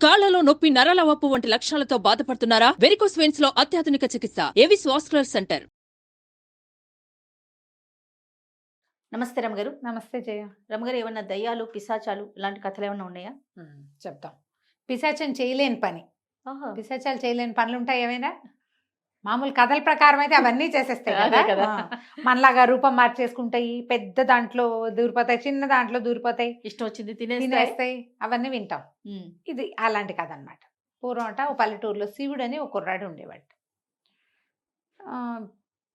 కాళ్లలో నొప్పి, నరాల వాపు వంటి లక్షణాలతో బాధపడుతున్నారా? వెరికోస్ వెయిన్స్ లో అత్యాధునిక చికిత్స ఏవిస్ వాస్కులర్ సెంటర్. నమస్తే రమగారు. నమస్తే జయ. రమగారు, ఏమన్నా దయ్యాలు, పిశాచాలు ఇలాంటి కథలు ఏమన్నా ఉన్నాయా? చెప్తాం. పిశాచం చేయలేని పని, పిశాచాలు చేయలేని పనులు ఉంటాయి ఏమైనా? మామూలు కథల ప్రకారం అయితే అవన్నీ చేసేస్తాయి కదా. మనలాగా రూపం మార్చేసుకుంటాయి, పెద్ద దాంట్లో దూరిపోతాయి, చిన్న దాంట్లో దూరిపోతాయి, ఇష్టం వచ్చింది తినేస్తాయి, అవన్నీ వింటాం. ఇది అలాంటి కథ అనమాట. పూర్వం అంట ఓ పల్లెటూరులో శివుడు అని ఒక కుర్రాడు ఉండేవాడు.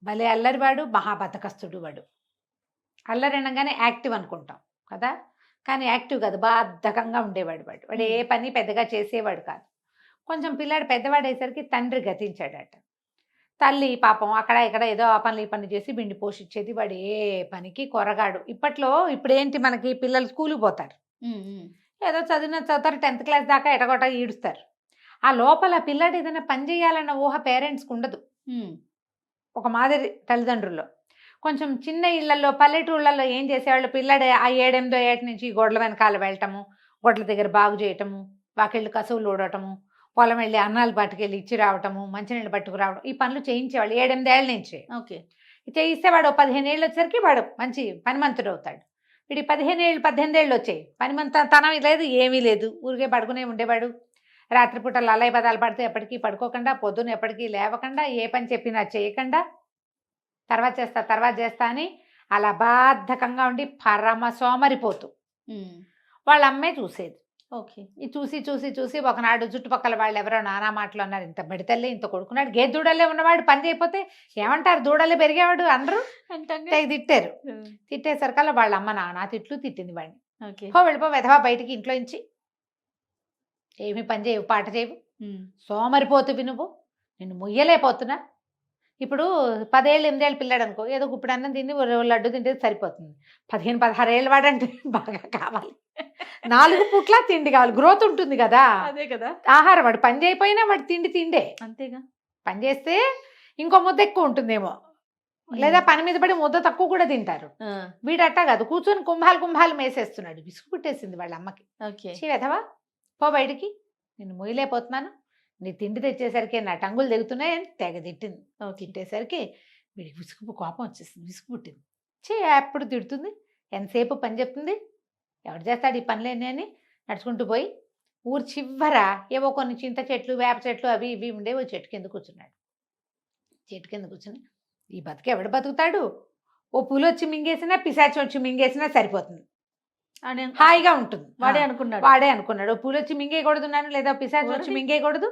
భలే అల్లరివాడు, మహాబద్ధకస్తుడు వాడు. అల్లరి అనగానే యాక్టివ్ అనుకుంటాం కదా, కానీ యాక్టివ్ కాదు, బాధకంగా ఉండేవాడు. వాడు ఏ పని పెద్దగా చేసేవాడు కాదు. కొంచెం పిల్లాడు పెద్దవాడేసరికి తండ్రి గతించాడట. తల్లి పాపం అక్కడ ఇక్కడ ఏదో ఆ పనులు ఈ పని చేసి బిండి పోషించేది. వాడు ఏ పనికి కొరగాడు. ఇప్పుడు ఏంటి, మనకి పిల్లలు స్కూల్కి పోతారు, ఏదో చదువుతారు, 10th క్లాస్ దాకా ఎటగొట ఈడుస్తారు. ఆ లోపల పిల్లాడు ఏదైనా పని చేయాలన్న ఊహ పేరెంట్స్కి ఉండదు. ఒక మాదిరి తల్లిదండ్రుల్లో కొంచెం చిన్న ఇళ్లలో, పల్లెటూళ్ళల్లో ఏం చేసేవాళ్ళు, పిల్లాడు ఆ 7-8 ఏట నుంచి గొడ్ల వెనకాల వెళ్ళటము, గొడ్ల దగ్గర బాగు చేయటము, వాకిళ్ళు కసువులు ఊడటము, పొలం వెళ్ళి అన్నాలు పట్టుకెళ్ళి ఇచ్చి రావటము, మంచినీళ్ళు పట్టుకు రావడం, ఈ పనులు చేయించేవాళ్ళు 7-8 ఏళ్ళ నుంచి. ఓకే, చేయిస్తే వాడు 15 ఏళ్ళు వచ్చేసరికి వాడు మంచి పనిమంతుడు అవుతాడు. వీడి 15 ఏళ్ళు 18 ఏళ్ళు వచ్చాయి, పనిమంతనం లేదు, ఏమీ లేదు, ఊరికే పడుకునే ఉండేవాడు. రాత్రిపూట లలయ పదాలు పడితే ఎప్పటికీ పడుకోకుండా, పొద్దున్న ఎప్పటికీ లేవకుండా, ఏ పని చెప్పినా చేయకుండా, తర్వాత చేస్తా అని అలా బాధకంగా ఉండి పరమ సోమరిపోతూ వాళ్ళ అమ్మే చూసేది. ఓకే, ఈ చూసి ఒకనాడు చుట్టుపక్కల వాళ్ళు ఎవరో నానా మాటలు అన్నారు. ఇంత బడితల్లే, ఇంత కొడుకున్నాడు, దూడలే ఉన్నవాడు పని చేయకపోతే ఏమంటారు, దూడలే పెరిగేవాడు, అందరూ తిట్టారు. తిట్టేసరికల్లా వాళ్ళ అమ్మ నానా తిట్లు తిట్టింది వాడిని. వెళ్ళిపో వెధవా బయటికి, ఇంట్లో నుంచి ఏమి పని చేయవు, పాట చేయవు, సోమరిపోతువి నువ్వు, నిన్ను ముయ్యలేకపోతున్నా. ఇప్పుడు 10 ఏళ్ళు 8 ఏళ్ళు పిల్లాడు అనుకో, ఏదో ఇప్పుడు అన్నం తిని లడ్డు తింటే సరిపోతుంది. 15-16 ఏళ్ళ వాడంటే బాగా కావాలి, 4 పూట్ల తిండి కావాలి, గ్రోత్ ఉంటుంది కదా. అదే కదా ఆహారం. వాడు పని చేయకపోయినా వాడు తిండే అంతేగా. పని చేస్తే ఇంకో ముద్ద ఎక్కువ ఉంటుందేమో, లేదా పని మీద పడి ముద్ద తక్కువ కూడా తింటారు. వీడు అట్టా కాదు, కూర్చొని కుంభాలు మేసేస్తున్నాడు. విసుగు పుట్టేసింది వాళ్ళ అమ్మకి. వెధవా పో బయటికి, నేను మొయ్యలేకపోతున్నాను, నీ తిండి తెచ్చేసరికి నా టంగులు దిగుతున్నాయని తెగ తిట్టింది. తిట్టేసరికి వీడికి కోపం వచ్చేసింది, విసుగు పుట్టింది. ఎప్పుడు తిడుతుంది, ఎంతసేపు పని చెప్తుంది, ఎవడు చేస్తాడు ఈ పనులేని అని నడుచుకుంటూ పోయి ఊరు చివర ఏవో కొన్ని చింత చెట్లు, వేప చెట్లు అవి ఇవి ఉండే ఓ చెట్టు కింద కూర్చున్నాడు. చెట్టు కింద కూర్చుని ఈ బతుకు ఎవడు బతుకుతాడు, ఓ పూలు వచ్చి మింగేసినా, పిశాచి వచ్చి మింగేసినా సరిపోతుంది, హాయిగా ఉంటుంది. వాడే అనుకున్నాడు ఓ పూలు వచ్చి మింగేయకూడదు నన్ను, లేదా పిశాచి వచ్చి మింగేయకూడదు,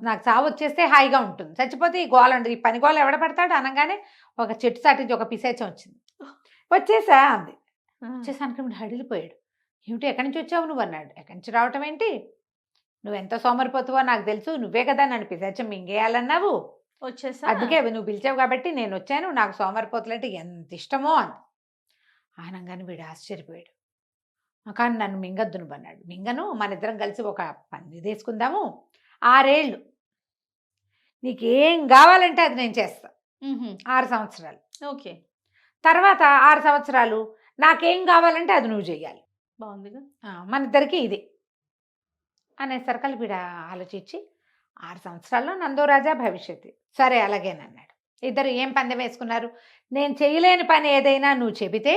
నాకు చావు వచ్చేస్తే హాయిగా ఉంటుంది, చచ్చిపోతే ఈ గోల ఉండదు, ఈ పని గోల ఎవడ పడతాడు. అనగానే ఒక చెట్టు సాటించి ఒక పిశాచం వచ్చింది. వచ్చేసా అంది. వచ్చేసానికి హడిలిపోయాడు. ఏమిటి, ఎక్కడి నుంచి వచ్చావు నువ్వు అన్నాడు. ఎక్కడి నుంచి రావటం ఏంటి, నువ్వెంత సోమరిపోతావో నాకు తెలుసు, నువ్వే కదా నన్ను పిశాచం మింగేయాలన్నావు, వచ్చేసా, అందుకే నువ్వు పిలిచావు కాబట్టి నేను వచ్చాను, నాకు సోమరిపోతులంటే ఎంత ఇష్టమో అంది. ఆనంగానే వీడు ఆశ్చర్యపోయాడు. కానీ నన్ను మింగద్దు నువ్వు అన్నాడు. మింగను, మన ఇద్దరం కలిసి ఒక పని తీసుకుందాము, 6 ఏళ్ళు నీకేం కావాలంటే అది నేను చేస్తా, 6 సంవత్సరాలు. ఓకే, తర్వాత 6 సంవత్సరాలు నాకేం కావాలంటే అది నువ్వు చెయ్యాలి. బాగుందిగా, మన ఇద్దరికి ఇది అనేసరికల్ వీడ ఆలోచించి 6 సంవత్సరాల్లో నందో రాజా భవిష్యత్తు, సరే అలాగేనన్నాడు. ఇద్దరు ఏం పందెం వేసుకున్నారు, నేను చేయలేని పని ఏదైనా నువ్వు చెబితే,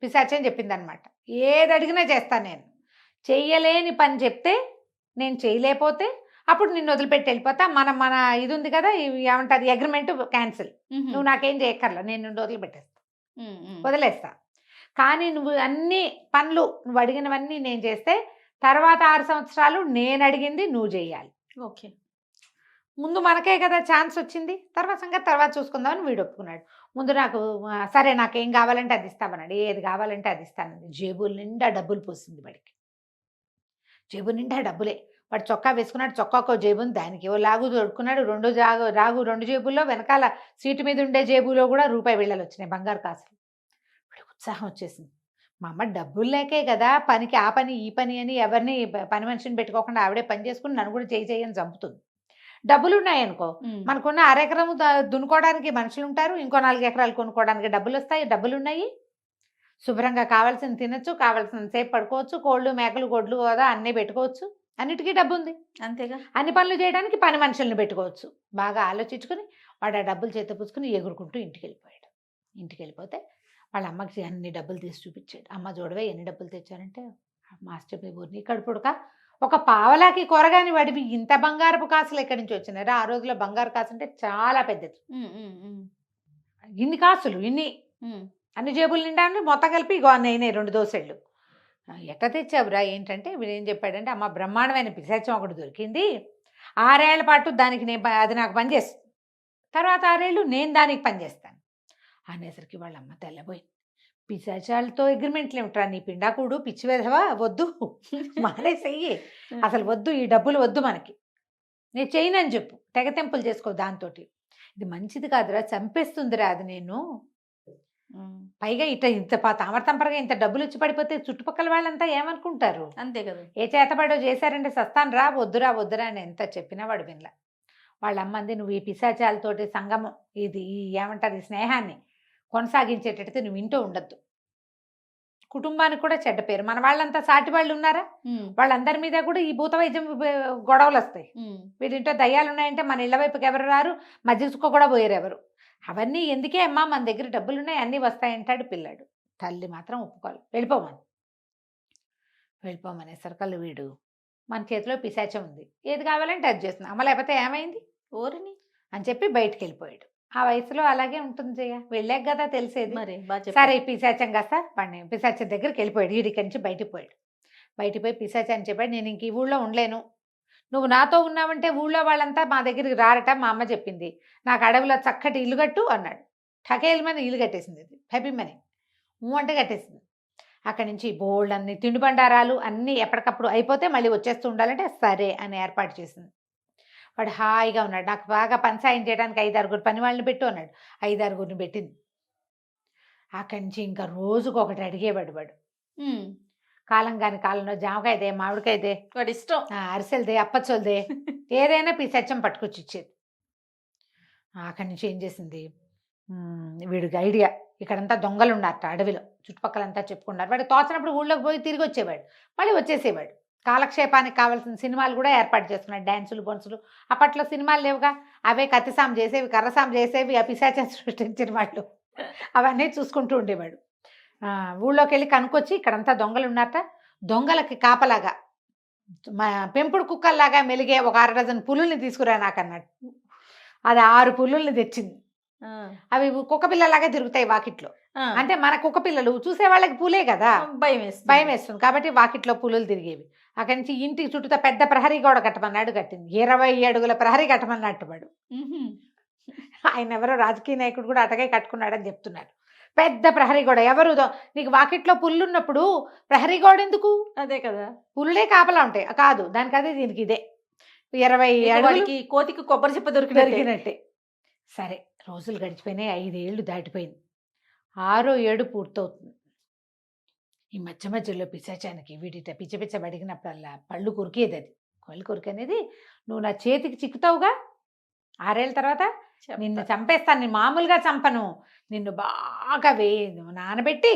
పిశాచం చెప్పిందనమాట, ఏది అడిగినా చేస్తాను నేను, చెయ్యలేని పని చెప్తే నేను చేయలేకపోతే అప్పుడు నిన్ను వదిలిపెట్టి వెళ్ళిపోతా, మన ఇది ఉంది కదా, ఏమంటారు అగ్రిమెంట్ క్యాన్సిల్, నువ్వు నాకేం చేయక్కర్లా, నేను నిన్ను వదిలిపెట్టేస్తా, వదిలేస్తా. కానీ నువ్వు అన్ని పనులు నువ్వు అడిగినవన్నీ నేను చేస్తే తర్వాత 6 సంవత్సరాలు నేను అడిగింది నువ్వు చేయాలి. ఓకే, ముందు మనకే కదా ఛాన్స్ వచ్చింది, తర్వాత సంగతి తర్వాత చూసుకుందామని వీడు ఒప్పుకున్నాడు. ముందు నాకు సరే నాకేం కావాలంటే అది ఇస్తామన్నాడు. ఏది కావాలంటే అది ఇస్తానండి. జేబుల నిండా డబ్బులు పోసింది వాడికి, జేబు నిండా డబ్బులే. వాడు చొక్కా వేసుకున్నాడు, చొక్కాకో జేబు ఉంది, దానికి ఏవో లాగు తొడుక్కున్నాడు, 2 జేబుల్లో, వెనకాల సీటు మీద ఉండే జేబులో కూడా రూపాయి బిళ్ళలు వచ్చినాయి, బంగారు కాసులు. వాడికి ఉత్సాహం వచ్చేసింది. మా అమ్మ డబ్బులు లేకే కదా పనికి, ఆ పని ఈ పని అని ఎవరిని పని మనిషిని పెట్టుకోకుండా ఆవిడే పని చేసుకుని నన్ను కూడా చేయని చంపుతుంది. డబ్బులు ఉన్నాయనుకో, మనకున్న 1/2 ఎకరం దున్నుకోవడానికి మనుషులు ఉంటారు, ఇంకో 4 ఎకరాలు కొనుక్కోవడానికి డబ్బులు వస్తాయి, డబ్బులు ఉన్నాయి, శుభ్రంగా కావాల్సింది తినొచ్చు, కావాల్సినంత సేపు పడుకోవచ్చు, కోళ్ళు మేకలు గొడ్లు కదా అన్నీ పెట్టుకోవచ్చు. అన్నిటికీ డబ్బు ఉంది, అంతేగా. అన్ని పనులు చేయడానికి పని మనుషుల్ని పెట్టుకోవచ్చు. బాగా ఆలోచించుకుని వాడు ఆ డబ్బులు చేత పుచ్చుకుని ఎగురుకుంటూ ఇంటికి వెళ్ళిపోయాడు. ఇంటికి వెళ్ళిపోతే వాళ్ళ అమ్మకి అన్ని డబ్బులు తీసి చూపించాడు. అమ్మ చూడవే ఎన్ని డబ్బులు తెచ్చారంటే, మాస్టర్ నీ కడుపుడుక ఒక పావలాకి కొరగాని వాడివి ఇంత బంగారపు కాసులు ఎక్కడి నుంచి వచ్చినారా? ఆ రోజుల్లో బంగారు కాసు అంటే చాలా పెద్దది. ఇన్ని కాసులు ఇన్ని అన్ని జేబులు నిండా మొత్తం కలిపి ఇగో అయినాయి 2 దోసెళ్ళు. ఎట్లా తెచ్చావురా ఏంటంటే వీడు ఏం చెప్పాడంటే, అమ్మ బ్రహ్మాండమైన పిశాచం ఒకటి దొరికింది, 6 ఏళ్ల పాటు దానికి అది నాకు పనిచేస్తుంది, తర్వాత 6 ఏళ్ళు నేను దానికి పనిచేస్తాను అనేసరికి వాళ్ళ అమ్మ తెల్లబోయింది. పిశాచాలతో అగ్రిమెంట్లు ఏమిట్రా నీ పిండాకుడు, పిచ్చి వెధవా, వద్దు మానేసెయ్యి, అసలు వద్దు, ఈ డబ్బులు వద్దు మనకి, నేను చేయనని చెప్పు, తెగతెంపులు చేసుకో దాంతో, ఇది మంచిది కాదురా, చంపేస్తుందిరా అది నేను, పైగా ఇంత తామరతంపరగా ఇంత డబ్బులు వచ్చి పడిపోతే చుట్టుపక్కల వాళ్ళంతా ఏమనుకుంటారు, అంతే కదా. ఏ చేతబడో చేశారంటే సస్తాను రా, వద్దురా వద్దురా అని ఎంత చెప్పినా వాడు వినలా. వాళ్ళ అమ్మంది, నువ్వు ఈ పిశాచాలతోటి సంగమం ఇది ఏమంటారు ఈ స్నేహాన్ని కొనసాగించేటట్టు నువ్వు వింటూ ఉండద్దు, కుటుంబానికి కూడా చెడ్డ పేరు, మన వాళ్ళంతా సాటి వాళ్ళు ఉన్నారా, వాళ్ళందరి మీద కూడా ఈ భూత వైద్యం గొడవలు వస్తాయి, వీడింటో దయ్యాలు ఉన్నాయంటే మన ఇళ్ళ వైపుకి ఎవరు రారు, మధ్య చుక్క కూడా పోయారు ఎవరు, అవన్నీ ఎందుకే అమ్మా, మన దగ్గర డబ్బులు ఉన్నాయి అన్నీ వస్తాయంటాడు పిల్లాడు. తల్లి మాత్రం ఒప్పుకోవాలి, వెళ్ళిపోమనేసరికల్లు వీడు మన చేతిలో పిశాచం ఉంది, ఏది కావాలంటే అది చేస్తుంది, అమ్మ లేకపోతే ఏమైంది ఓరిని అని చెప్పి బయటికి వెళ్ళిపోయాడు. ఆ వయసులో అలాగే ఉంటుంది జయ, వెళ్ళాక కదా తెలిసేది. మరి సరే పిశాచం కాస్త వాడిని పిశాచం దగ్గరికి వెళ్ళిపోయాడు, వీడికి నుంచి బయటికి పోయాడు. బయటికి పోయి పిశాచాన్ని చెప్పాడు, నేను ఇంక ఈ ఊళ్ళో ఉండలేను, నువ్వు నాతో ఉన్నావంటే ఊళ్ళో వాళ్ళంతా మా దగ్గరికి రారట, మా అమ్మ చెప్పింది, నాకు అడవిలో చక్కటి ఇల్లు కట్టు అన్నాడు. ఠకేల్మని ఇల్లు కట్టేసింది, అది హ్యాపీమని అంటే కట్టేసింది. అక్కడి నుంచి బోల్డ్ అన్ని తిండి బండారాలు అన్నీ ఎప్పటికప్పుడు అయిపోతే మళ్ళీ వచ్చేస్తూ ఉండాలంటే సరే అని ఏర్పాటు చేసింది. వాడు హాయిగా ఉన్నాడు, నాకు బాగా పని సాయం చేయడానికి 5-6 పని వాళ్ళని పెట్టు అన్నాడు. 5-6 పెట్టింది. అక్కడి నుంచి ఇంకా రోజుకు ఒకటి అడిగేవాడు వాడు, కాలం కాని కాలంలో జామకాయదే, మామిడికాయదే, వాడి ఇష్టం, అరిసెలదే, అప్పచ్చోలదే, ఏదైనా పిశాచం పట్టుకొచ్చి ఇచ్చేది. అక్కడి నుంచి ఏం చేసింది, వీడికి ఐడియా, ఇక్కడంతా దొంగలు ఉన్నారట అడవిలో, చుట్టుపక్కలంతా చెప్పుకున్నారు, వాడు తోచినప్పుడు ఊళ్ళోకి పోయి తిరిగి వచ్చేవాడు, మళ్ళీ వచ్చేసేవాడు. కాలక్షేపానికి కావాల్సిన సినిమాలు కూడా ఏర్పాటు చేస్తున్నాడు, డ్యాన్సులు బొన్సులు. అప్పట్లో సినిమాలు లేవుగా, అవే కత్తిసాం చేసేవి, కర్రసాం చేసేవి ఆ పిశాచం సృష్టించిన వాళ్ళు, అవన్నీ చూసుకుంటూ ఉండేవాడు. ఊళ్ళోకి వెళ్ళి కనుక్కొచ్చి ఇక్కడంతా దొంగలు ఉన్నారట, దొంగలకి కాపలాగా పెంపుడు కుక్కల్లాగా మెలిగే ఒక 6 డజన్ పులుల్ని తీసుకురా నాకు అన్నాడు. అది 6 పులుల్ని తెచ్చింది. అవి కుక్క పిల్లలాగా తిరుగుతాయి వాకిట్లో, అంటే మన కుక్క పిల్లలు చూసే వాళ్ళకి పూలే కదా, భయం వేస్తుంది కాబట్టి వాకిట్లో పులులు తిరిగేవి. అక్కడి నుంచి ఇంటికి చుట్టూ పెద్ద ప్రహరీ గోడ కట్టమన్నాడు, కట్టింది. 20 అడుగుల ప్రహరీ కట్టమన్నట్టు వాడు. ఆయన ఎవరో రాజకీయ నాయకుడు కూడా అటగే కట్టుకున్నాడని చెప్తున్నారు. పెద్ద ప్రహరీ గోడ, ఎవరు నీకు వాకిట్లో పుల్లు ఉన్నప్పుడు ప్రహరీ గోడ ఎందుకు, అదే కదా పుల్లే కాపలా ఉంటాయి, కాదు దానికి అదే దీనికి ఇదే 20 అడుగులకి కోతికి కొబ్బరి చెప్ప దొరికినట్టే. సరే రోజులు గడిచిపోయినాయి, 5 ఏళ్ళు దాటిపోయింది, 6వ ఏడు పూర్తవుతుంది. ఈ మధ్య మధ్యలో పిశాచానికి వీడిట పిచ్చ అడిగినప్పుడల్లా పళ్ళు కొరికేది, అది కళ్ళు కొరికనేది, నువ్వు నా చేతికి చిక్కుతావుగా 6 ఏళ్ళ తర్వాత నిన్ను చంపేస్తాను, నేను మామూలుగా చంపను, నిన్ను బాగా నానబెట్టి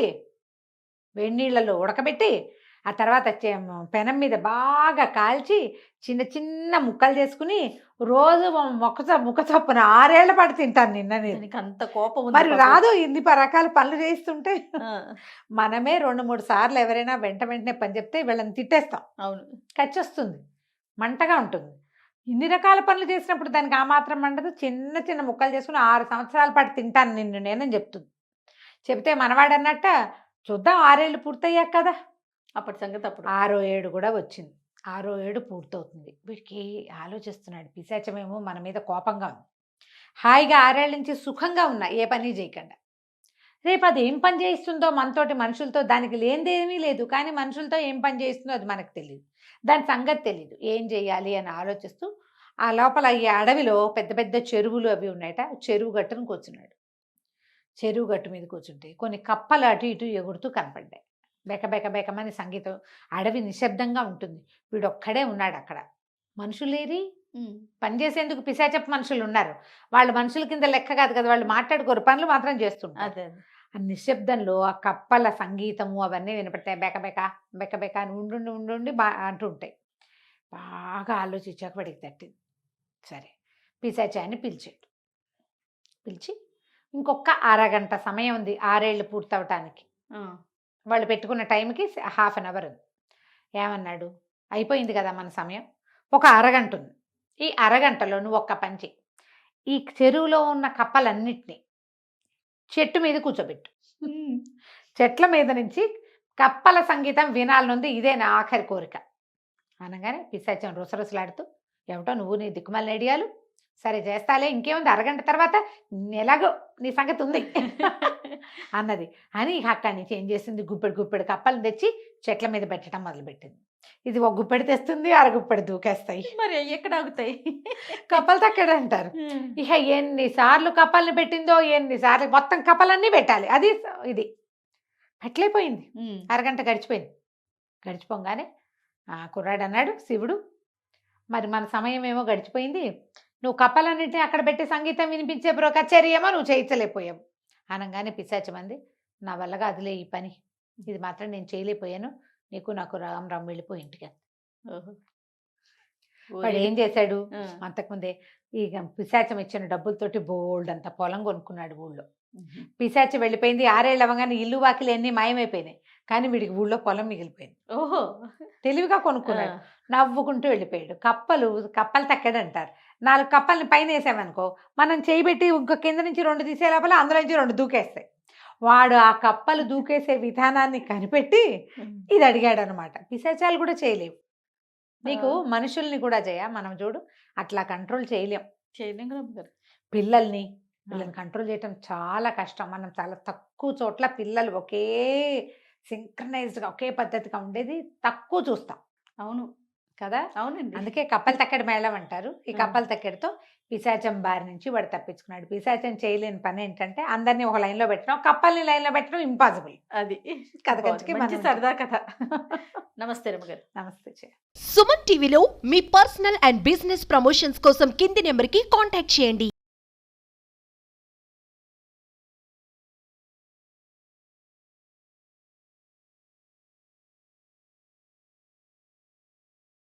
వేడి నీళ్ళలో ఉడకబెట్టి ఆ తర్వాత పెనం మీద బాగా కాల్చి చిన్న చిన్న ముక్కలు చేసుకుని రోజు ముక్క చొప్పున 6 ఏళ్ల పాటు తింటాను నిన్న. అంత కోపం మరి రాదు, ఇన్ని రకాల పనులు చేస్తుంటే మనమే 2-3 సార్లు ఎవరైనా వెంటనే పని చెప్తే వీళ్ళని తిట్టేస్తాం. అవును, ఖర్చొస్తుంది, మంటగా ఉంటుంది. ఇన్ని రకాల పనులు చేసినప్పుడు దానికి ఆ మాత్రం మండదు. చిన్న చిన్న ముక్కలు చేసుకుని 6 సంవత్సరాల పాటు తింటాను నిన్ను నేనని చెప్తుంది. చెప్తే మనవాడు అన్నట్ట చూద్దాం 6 ఏళ్ళు పూర్తయ్యాక కదా, అప్పటి సంగతి అప్పుడు. 6వ ఏడు కూడా వచ్చింది, 6వ ఏడు పూర్తవుతుంది. వీడికి ఆలోచిస్తున్నాడు, పిశాచమేమో మన మీద కోపంగా ఉంది, హాయిగా 6 ఏళ్ళ నుంచి సుఖంగా ఉన్నా ఏ పని చేయకుండా, రేపు అది ఏం పని చేయిస్తుందో మనతోటి మనుషులతో, దానికి లేనిదేమీ లేదు కానీ మనుషులతో ఏం పని చేయిస్తుందో అది మనకు తెలియదు, దాని సంగతి తెలియదు, ఏం చేయాలి అని ఆలోచిస్తూ ఆ లోపల ఈ అడవిలో పెద్ద పెద్ద చెరువులు అవి ఉన్నాయట. చెరువు గట్టును కూర్చున్నాడు. చెరువు గట్టు మీద కూర్చుంటే కొన్ని కప్పలు అటు ఇటు ఎగురుతూ కనపడ్డాయి. బెకమని సంగీతం, అడవి నిశ్శబ్దంగా ఉంటుంది. వీడొక్కడే ఉన్నాడు అక్కడ. మనుషులేరి పనిచేసేందుకు పిశాచపు మనుషులు ఉన్నారు, వాళ్ళు మనుషుల కింద లెక్క కాదు కదా, వాళ్ళు మాట్లాడుకోరు, పనులు మాత్రం చేస్తుంటారు. ఆ నిశ్శబ్దంలో ఆ కప్పల సంగీతము అవన్నీ వినపడతాయి. బెక అని ఉండి అంటూ ఉంటాయి. బాగా ఆలోచించాక వాడికి తట్టింది. సరే పిశాచాన్ని పిలిచాడు. పిలిచి ఇంకొక అరగంట సమయం ఉంది 6 ఏళ్ళు పూర్తవటానికి. వాళ్ళు పెట్టుకున్న టైంకి 1/2 అవర్ ఉంది. ఏమన్నాడు, అయిపోయింది కదా మన సమయం, ఒక అరగంట ఉంది, ఈ అరగంటలో నువ్వు ఒక్క పని చెయ్యి, ఈ చెరువులో ఉన్న కప్పలన్నిటినీ చెట్టు మీద కూర్చోబెట్టు. చెట్ల మీద నుంచి కప్పల సంగీతం వినాలనుంది, ఇదే నా ఆఖరి కోరిక అనగానే పిశాచం రుసరుసలాడుతూ, ఏమిటో నువ్వు నీ దిక్కుమాలిన ఐడియాలు, సరే చేస్తాలే, ఇంకేముంది, అరగంట తర్వాత ఎలాగో నీ సంగతి ఉంది అన్నది. అని అక్కడి నుంచి ఏం చేసింది, గుప్పెడు కప్పలను తెచ్చి చెట్ల మీద పెట్టడం మొదలుపెట్టింది. ఇది ఒక గుప్పెడు తెస్తుంది, అరగుప్పెడు దూకేస్తాయి. మరి ఎక్కడ ఆగుతాయి? కప్పలు తక్కడే అంటారు. ఇక ఎన్నిసార్లు కప్పల్ని పెట్టిందో, ఎన్నిసార్లు మొత్తం కప్పలన్నీ పెట్టాలి, అది ఇది పెట్టలేకపోయింది. అరగంట గడిచిపోయింది. గడిచిపోగానే ఆ కుర్రాడు అన్నాడు, శివుడు మరి మన సమయం ఏమో గడిచిపోయింది, నువ్వు కప్పలన్నింటినీ అక్కడ పెట్టి సంగీతం వినిపించే కచేరీ ఏమో నువ్వు చేయించలేకపోయావు అనగానే పిశాచమంది, నా వల్లగా అదిలే ఈ పని, ఇది మాత్రం నేను చేయలేకపోయాను, నీకు నాకు రామ్ రామ్ వెళ్ళిపోయి ఇంటికి. వాడు ఏం చేశాడు, అంతకుముందే ఈ పిశాచం ఇచ్చిన డబ్బులతోటి బోల్డ్ అంత పొలం కొనుక్కున్నాడు ఊళ్ళో. పిశాచి వెళ్ళిపోయింది, 6 ఏళ్ళు అవ్వగానే ఇల్లు వాకిలు అన్నీ మాయమైపోయినాయి, కానీ వీడికి ఊళ్ళో పొలం మిగిలిపోయింది. ఓహో, తెలివిగా కొనుక్కున్నాడు, నవ్వుకుంటూ వెళ్ళిపోయాడు. కప్పలు తక్కడు అంటారు. 4 కప్పల్ని పైన వేసామనుకో, మనం చేయబెట్టి ఇంకో కింద నుంచి 2 తీసే లోపల అందులో నుంచి 2 దూకేస్తాయి. వాడు ఆ కప్పలు దూకేసే విధానాన్ని కనిపెట్టి ఇది అడిగాడు అనమాట. పిశాచాలు కూడా చేయలేవు, నీకు మనుషుల్ని కూడా మనం చూడు అట్లా కంట్రోల్ చేయలేం. పిల్లల్ని కంట్రోల్ చేయటం చాలా కష్టం. మనం చాలా తక్కువ చోట్ల పిల్లలు ఒకే సింక్రనైజ్డ్గా ఒకే పద్ధతిగా ఉండేది తక్కువ చూస్తాం. అవును కదా, అవునండి. అందుకే కప్పలు తక్కడి మేళం అంటారు. ఈ కప్పలు తక్కడితో పిశాచం బారి నుంచి వాడు తప్పించుకున్నాడు. పిశాచం చేయలేని పని ఏంటంటే అందరినీ ఒక లైన్లో పెట్టడం, కప్పల్ని లైన్లో పెట్టడం ఇంపాసిబుల్. అది కథ మంచి సరదా కథ. నమస్తే రమ్మగారు. నమస్తే. సుమన్ టీవీలో మీ పర్సనల్ అండ్ బిజినెస్ ప్రమోషన్స్ కోసం కింది నెంబర్కి కాంటాక్ట్ చేయండి.